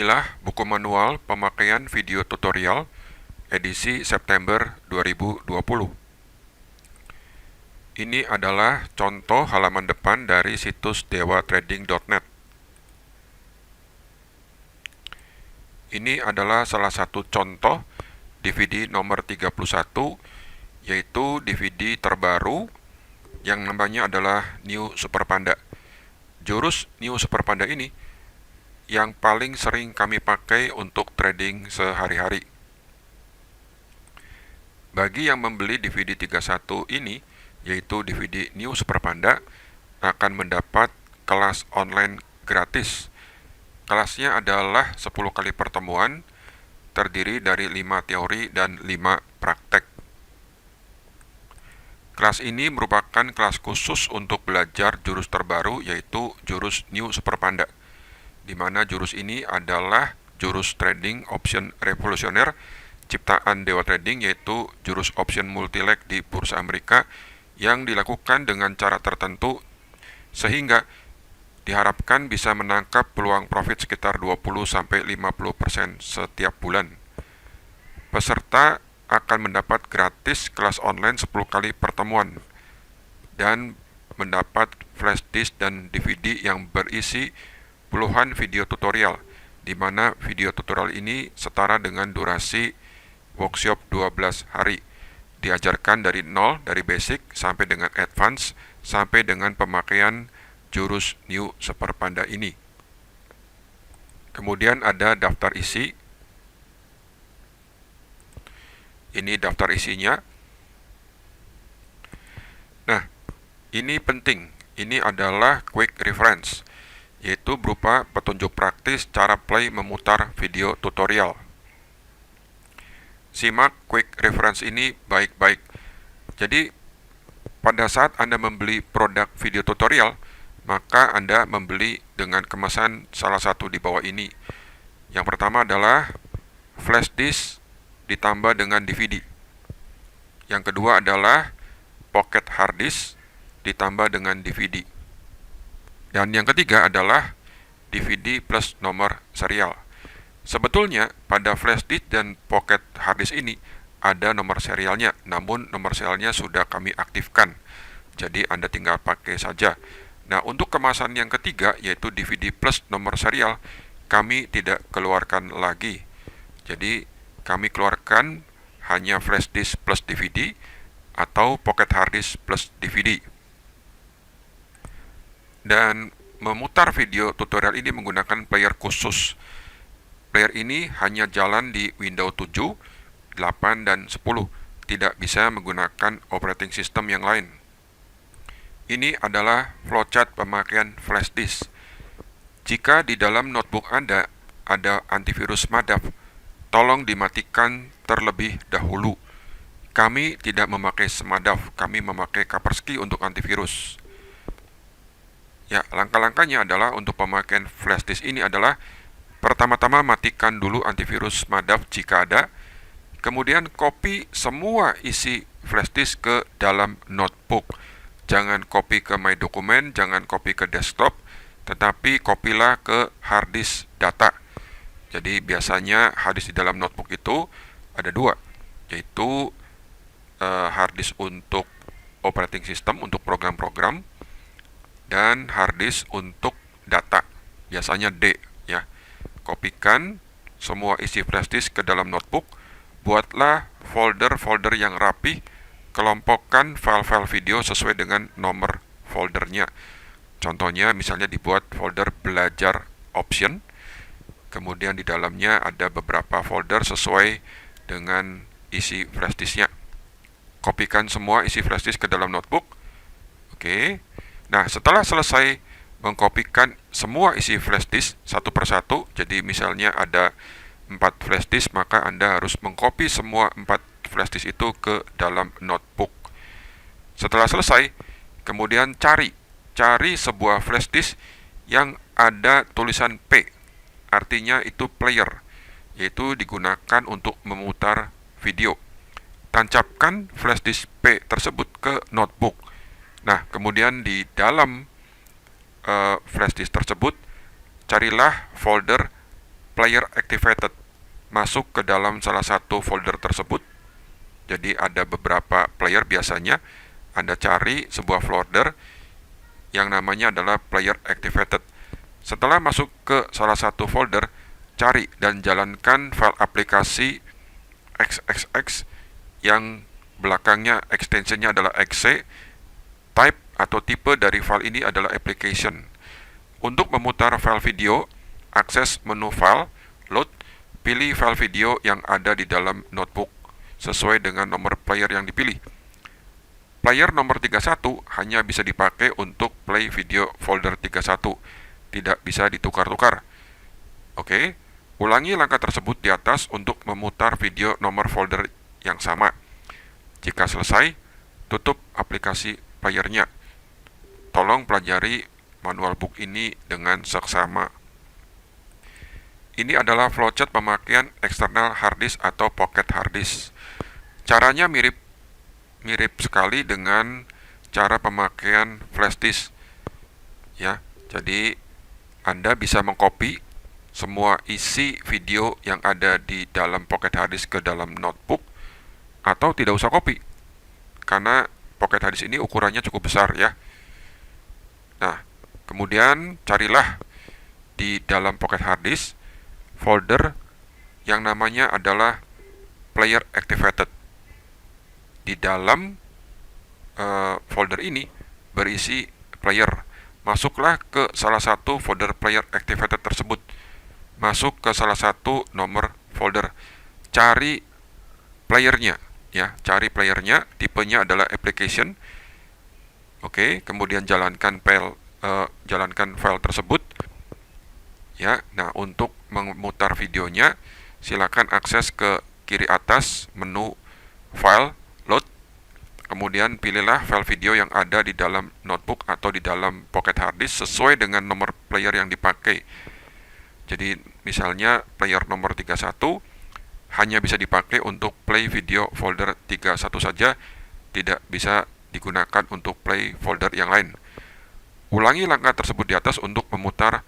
Inilah buku manual pemakaian video tutorial edisi September 2020. Ini adalah contoh halaman depan dari situs dewatrading.net. Ini adalah salah satu contoh DVD nomor 31, yaitu DVD terbaru yang namanya adalah New Super Panda. Jurus New Super Panda ini yang paling sering kami pakai untuk trading sehari-hari. Bagi yang membeli DVD 31 ini, yaitu DVD New Super Panda, akan mendapat kelas online gratis. Kelasnya adalah 10 kali pertemuan, terdiri dari 5 teori dan 5 praktek. Kelas ini merupakan kelas khusus untuk belajar jurus terbaru, yaitu jurus New Super Panda, di mana jurus ini adalah jurus trading option revolusioner ciptaan Dewa Trading, yaitu jurus option multi-leg di Bursa Amerika yang dilakukan dengan cara tertentu sehingga diharapkan bisa menangkap peluang profit sekitar 20-50% setiap bulan. Peserta akan mendapat gratis kelas online 10 kali pertemuan dan mendapat flash disk dan DVD yang berisi puluhan video tutorial, di mana video tutorial ini setara dengan durasi workshop 12 hari. Diajarkan dari nol, dari basic sampai dengan advance, sampai dengan pemakaian jurus New Super Panda ini. Kemudian ada daftar isi. Ini daftar isinya. Nah, ini penting. Ini adalah quick reference, yaitu berupa petunjuk praktis cara play memutar video tutorial. Simak quick reference ini baik-baik. Jadi, pada saat Anda membeli produk video tutorial, maka Anda membeli dengan kemasan salah satu di bawah ini. Yang pertama adalah flash disk ditambah dengan DVD. Yang kedua adalah pocket hard disk ditambah dengan DVD. Dan yang ketiga adalah DVD plus nomor serial. Sebetulnya pada flash disk dan pocket hard disk ini ada nomor serialnya, namun nomor serialnya sudah kami aktifkan. Jadi Anda tinggal pakai saja. Nah, untuk kemasan yang ketiga, yaitu DVD plus nomor serial, kami tidak keluarkan lagi. Jadi, kami keluarkan hanya flash disk plus DVD atau pocket hard disk plus DVD. Dan memutar video tutorial ini menggunakan player khusus. Player ini hanya jalan di Windows 7, 8, dan 10. Tidak bisa menggunakan operating system yang lain. Ini adalah flowchart pemakaian flash disk. Jika di dalam notebook Anda ada antivirus Madaf, tolong dimatikan terlebih dahulu. Kami tidak memakai Smadaf, kami memakai Kaspersky untuk antivirus. Ya, langkah-langkahnya adalah untuk pemakaian flash disk ini adalah pertama-tama matikan dulu antivirus Madaf jika ada, kemudian copy semua isi flash disk ke dalam notebook. Jangan copy ke My Document, jangan copy ke desktop, tetapi copylah ke hard disk data. Jadi biasanya hard disk di dalam notebook itu ada dua, yaitu hard disk untuk operating system, untuk program-program, dan hard disk untuk data, biasanya D ya. Kopikan semua isi flash disk ke dalam notebook, buatlah folder-folder yang rapi, kelompokkan file-file video sesuai dengan nomor foldernya. Contohnya misalnya dibuat folder belajar option, kemudian di dalamnya ada beberapa folder sesuai dengan isi flash disknya. Kopikan semua isi flash disk ke dalam notebook. Oke. Nah, setelah selesai mengkopikan semua isi flash disk satu persatu, jadi misalnya ada 4 flash disk, maka Anda harus mengcopy semua 4 flash disk itu ke dalam notebook. Setelah selesai, kemudian cari sebuah flash disk yang ada tulisan P, artinya itu player, yaitu digunakan untuk memutar video. Tancapkan flash disk P tersebut ke notebook. Nah, kemudian di dalam flash disk tersebut, carilah folder player activated, masuk ke dalam salah satu folder tersebut. Jadi ada beberapa player, biasanya Anda cari sebuah folder yang namanya adalah player activated. Setelah masuk ke salah satu folder, cari dan jalankan file aplikasi XXX yang belakangnya extensionnya adalah exe. Type atau tipe dari file ini adalah application. Untuk memutar file video, akses menu file, load, pilih file video yang ada di dalam notebook sesuai dengan nomor player yang dipilih. Player nomor 31 hanya bisa dipakai untuk play video folder 31, tidak bisa ditukar-tukar. Oke, ulangi langkah tersebut di atas untuk memutar video nomor folder yang sama. Jika selesai, tutup aplikasi playernya. Tolong pelajari manual book ini dengan seksama. Ini adalah flowchart pemakaian eksternal hard disk atau pocket hard disk. Caranya mirip sekali dengan cara pemakaian flash disk. Ya, jadi Anda bisa mengcopy semua isi video yang ada di dalam pocket hard disk ke dalam notebook, atau tidak usah copy karena pocket hard disk ini ukurannya cukup besar ya. Nah, kemudian carilah di dalam pocket hard disk folder yang namanya adalah player activated. Di dalam folder ini berisi player. Masuklah ke salah satu folder player activated tersebut. Masuk ke salah satu nomor folder. Cari playernya, ya, cari playernya. Tipenya adalah application. Oke, kemudian jalankan file tersebut. Ya, nah untuk memutar videonya, silakan akses ke kiri atas menu file, load, kemudian pilihlah file video yang ada di dalam notebook atau di dalam pocket hard disk sesuai dengan nomor player yang dipakai. Jadi misalnya player nomor 31 hanya bisa dipakai untuk play video folder 31 saja, tidak bisa digunakan untuk play folder yang lain. Ulangi langkah tersebut di atas untuk memutar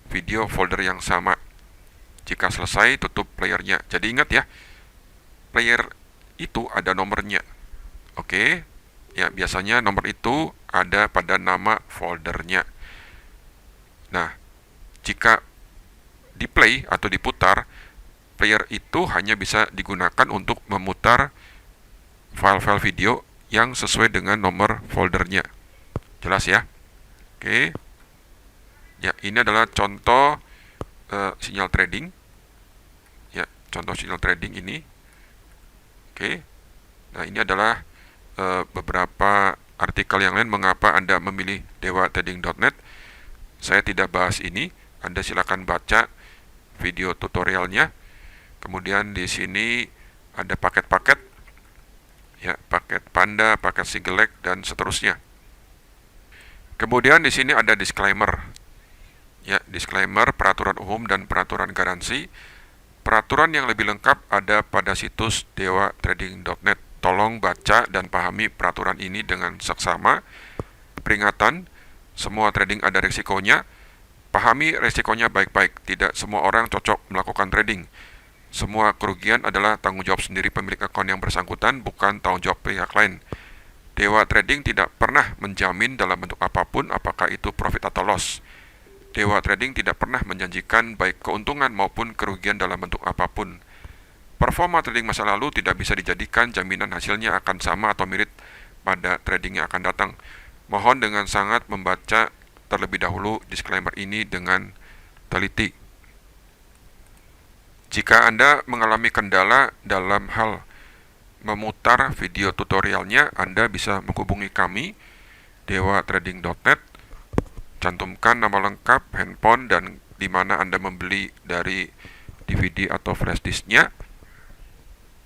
video folder yang sama. Jika selesai, tutup playernya. Jadi ingat ya, player itu ada nomornya. Oke, ya biasanya nomor itu ada pada nama foldernya. Nah, jika di play atau diputar, player itu hanya bisa digunakan untuk memutar file-file video yang sesuai dengan nomor foldernya. Jelas ya? Oke. Ya, ini adalah contoh sinyal trading. Ya, contoh sinyal trading ini. Oke. Nah, ini adalah beberapa artikel yang lain mengapa Anda memilih dewatrading.net. Saya tidak bahas ini. Anda silakan baca video tutorialnya. Kemudian di sini ada paket-paket, ya, paket Panda, paket Single Leg, dan seterusnya. Kemudian di sini ada disclaimer. Ya, disclaimer, peraturan umum dan peraturan garansi. Peraturan yang lebih lengkap ada pada situs dewatrading.net. Tolong baca dan pahami peraturan ini dengan seksama. Peringatan, semua trading ada risikonya. Pahami risikonya baik-baik. Tidak semua orang cocok melakukan trading. Semua kerugian adalah tanggung jawab sendiri pemilik akun yang bersangkutan, bukan tanggung jawab pihak lain. Dewa Trading tidak pernah menjamin dalam bentuk apapun, apakah itu profit atau loss. Dewa Trading tidak pernah menjanjikan baik keuntungan maupun kerugian dalam bentuk apapun. Performa trading masa lalu tidak bisa dijadikan jaminan hasilnya akan sama atau mirip pada trading yang akan datang. Mohon dengan sangat membaca terlebih dahulu disclaimer ini dengan teliti. Jika Anda mengalami kendala dalam hal memutar video tutorialnya, Anda bisa menghubungi kami, dewatrading.net. Cantumkan nama lengkap, handphone, dan di mana Anda membeli dari DVD atau flash disknya.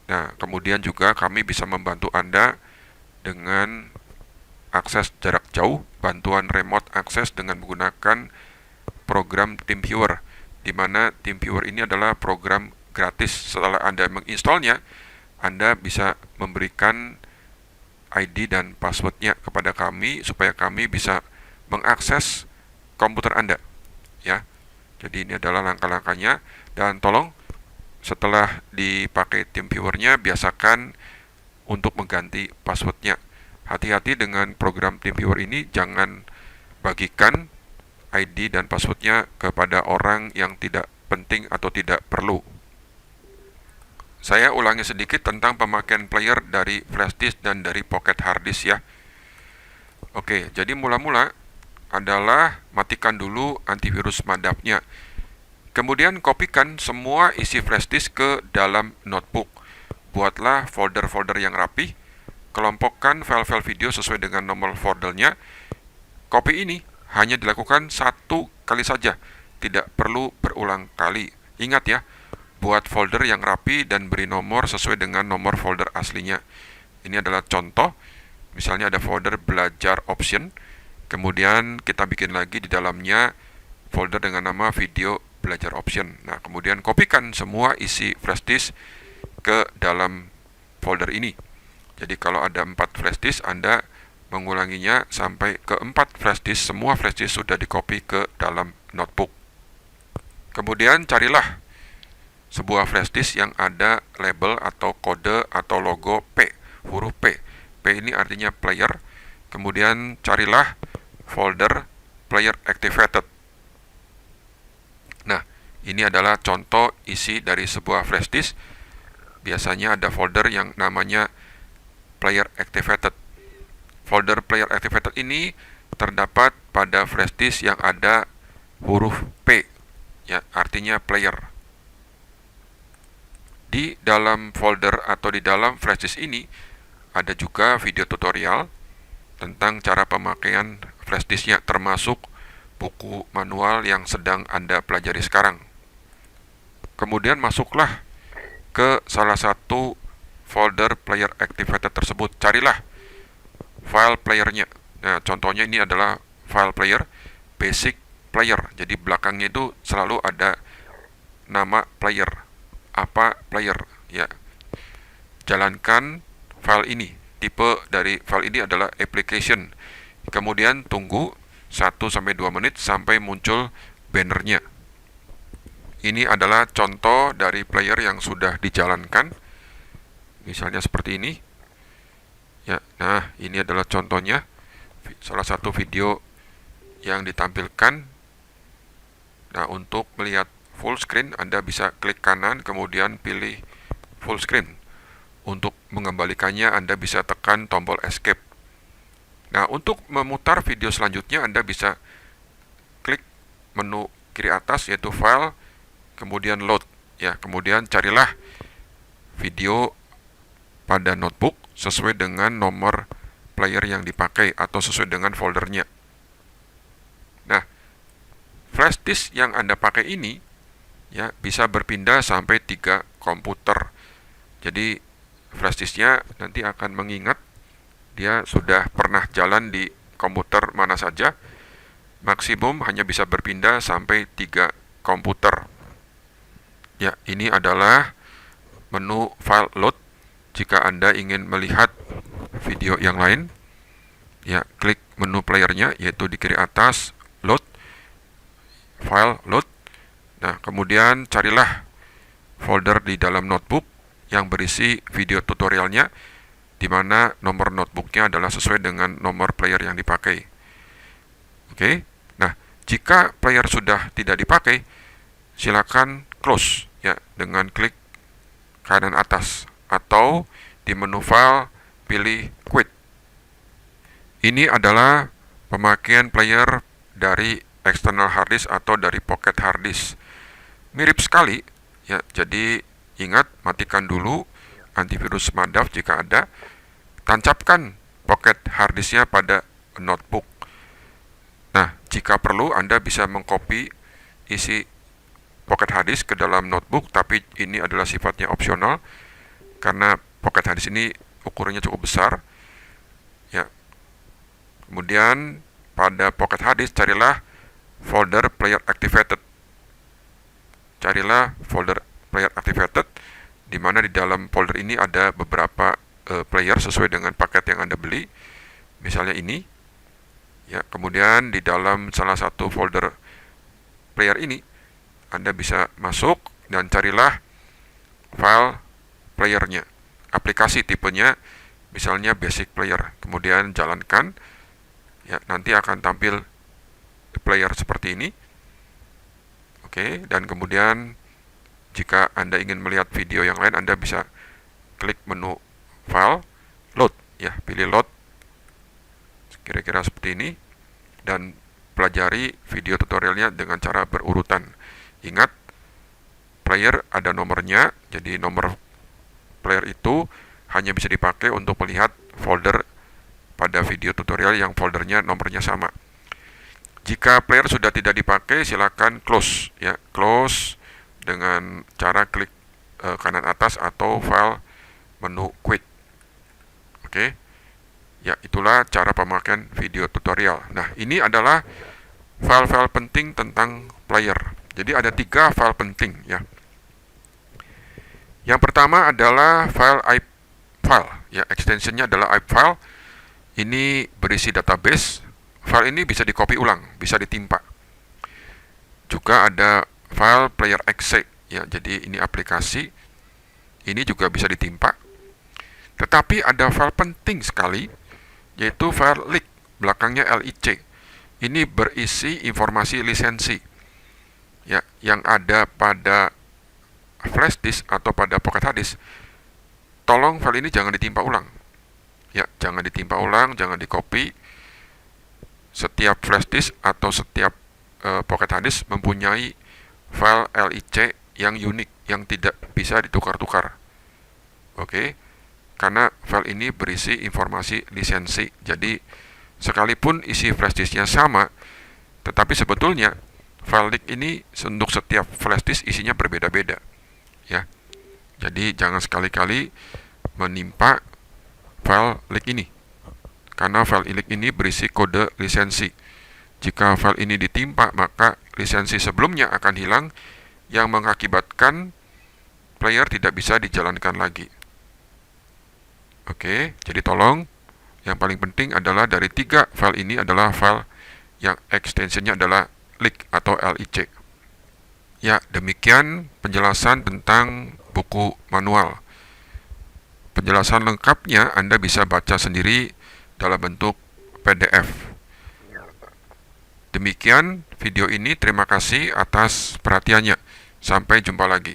Nah, kemudian juga kami bisa membantu Anda dengan akses jarak jauh, bantuan remote akses dengan menggunakan program TeamViewer, di mana TeamViewer ini adalah program gratis. Setelah Anda menginstalnya, Anda bisa memberikan ID dan passwordnya kepada kami supaya kami bisa mengakses komputer Anda. Ya, Jadi ini adalah langkah-langkahnya, dan tolong setelah dipakai TeamViewer-nya biasakan untuk mengganti passwordnya. Hati-hati dengan program TeamViewer ini, jangan bagikan ID dan passwordnya kepada orang yang tidak penting atau tidak perlu. Saya ulangi sedikit tentang pemakaian player dari flash disk dan dari pocket hard disk ya. Oke, jadi mula-mula adalah matikan dulu antivirus madapnya. Kemudian kopikan semua isi flash disk ke dalam notebook. Buatlah folder-folder yang rapi. Kelompokkan file-file video sesuai dengan nomor foldernya. Copy ini hanya dilakukan satu kali saja, tidak perlu berulang kali. Ingat ya, buat folder yang rapi dan beri nomor sesuai dengan nomor folder aslinya. Ini adalah contoh, misalnya ada folder belajar option, kemudian kita bikin lagi di dalamnya folder dengan nama video belajar option. Nah, kemudian kopikan semua isi flash disk ke dalam folder ini. Jadi kalau ada 4 flash disk, Anda mengulanginya sampai ke 4 flash disk, semua flash disk sudah dikopi ke dalam notebook. Kemudian carilah sebuah flash disk yang ada label atau kode atau logo P, huruf P. P ini artinya player. Kemudian carilah folder player activated. Nah, ini adalah contoh isi dari sebuah flash disk. Biasanya ada folder yang namanya player activated. Folder player activated ini terdapat pada flash disk yang ada huruf P, ya, artinya player. Di dalam folder atau di dalam flash disk ini ada juga video tutorial tentang cara pemakaian flash disknya, termasuk buku manual yang sedang Anda pelajari sekarang. Kemudian masuklah ke salah satu folder player activated tersebut. Carilah file playernya. Nah, contohnya ini adalah file player basic player. Jadi belakangnya itu selalu ada nama player. Apa player ya. Jalankan file ini. Tipe dari file ini adalah application. Kemudian tunggu 1-2 menit sampai muncul bannernya. Ini adalah contoh dari player yang sudah dijalankan. Misalnya seperti ini. Ya, nah, ini adalah contohnya. Salah satu video yang ditampilkan. Nah, untuk melihat full screen, Anda bisa klik kanan, kemudian pilih full screen. Untuk mengembalikannya, Anda bisa tekan tombol escape. Nah, untuk memutar video selanjutnya, Anda bisa klik menu kiri atas, yaitu file, kemudian load. Ya, kemudian carilah video pada notebook sesuai dengan nomor player yang dipakai atau sesuai dengan foldernya. Nah, flash disk yang Anda pakai ini ya bisa berpindah sampai 3 komputer. Jadi flash disknya nanti akan mengingat dia sudah pernah jalan di komputer mana saja. Maksimum hanya bisa berpindah sampai 3 komputer. Ya, ini adalah menu file load. Jika Anda ingin melihat video yang lain, ya klik menu playernya, yaitu di kiri atas, load, file load. Nah, kemudian carilah folder di dalam notebook yang berisi video tutorialnya, di mana nomor notebooknya adalah sesuai dengan nomor player yang dipakai. Oke, nah jika player sudah tidak dipakai, silakan close ya dengan klik kanan atas, atau di menu file pilih quit. Ini adalah pemakaian player dari external hard disk atau dari pocket hard disk. Mirip sekali ya, jadi ingat, matikan dulu antivirus madap jika ada. Tancapkan pocket hard disknya pada notebook. Nah, jika perlu Anda bisa mengcopy isi pocket hard disk ke dalam notebook, tapi ini adalah sifatnya opsional karena pocket hard disk ini ukurannya cukup besar. Ya. Kemudian pada pocket hard disk carilah folder player activated. Carilah folder player activated, di mana di dalam folder ini ada beberapa player sesuai dengan paket yang Anda beli. Misalnya ini. Ya, kemudian di dalam salah satu folder player ini Anda bisa masuk dan carilah file playernya, aplikasi tipenya, misalnya basic player, kemudian jalankan, ya nanti akan tampil player seperti ini. Oke, dan kemudian jika Anda ingin melihat video yang lain, Anda bisa klik menu file, load, ya pilih load, kira-kira seperti ini, dan pelajari video tutorialnya dengan cara berurutan. Ingat, player ada nomornya, jadi nomor player itu hanya bisa dipakai untuk melihat folder pada video tutorial yang foldernya nomornya sama. Jika player sudah tidak dipakai, silakan close, ya close dengan cara klik kanan atas atau file menu quit. Oke, ya itulah cara pemakaian video tutorial. Nah, ini adalah file-file penting tentang player. Jadi ada 3 file penting, ya. Yang pertama adalah file IP file, ya extensionnya adalah IP file. Ini berisi database. File ini bisa di-copy ulang, bisa ditimpa. Juga ada file player exe, ya. Jadi ini aplikasi. Ini juga bisa ditimpa. Tetapi ada file penting sekali, yaitu file leak, belakangnya LIC. Ini berisi informasi lisensi, ya, yang ada pada flash disk atau pada pocket hard disk. Tolong file ini jangan ditimpa ulang, ya, jangan ditimpa ulang, jangan di-copy. Setiap flash disk atau setiap pocket hard disk mempunyai file LIC yang unik, yang tidak bisa ditukar-tukar. Oke, karena file ini berisi informasi lisensi. Jadi sekalipun isi flash disknya sama, tetapi sebetulnya file leak ini untuk setiap flash disk isinya berbeda-beda, ya. Jadi jangan sekali-kali menimpa file leak ini, karena file leak ini berisi kode lisensi. Jika file ini ditimpa, maka lisensi sebelumnya akan hilang, yang mengakibatkan player tidak bisa dijalankan lagi. Oke, jadi tolong, yang paling penting adalah dari 3 file ini adalah file yang extensionnya adalah leak atau LIC. Ya, demikian penjelasan tentang buku manual. Penjelasan lengkapnya Anda bisa baca sendiri dalam bentuk PDF. Demikian video ini, terima kasih atas perhatiannya. Sampai jumpa lagi.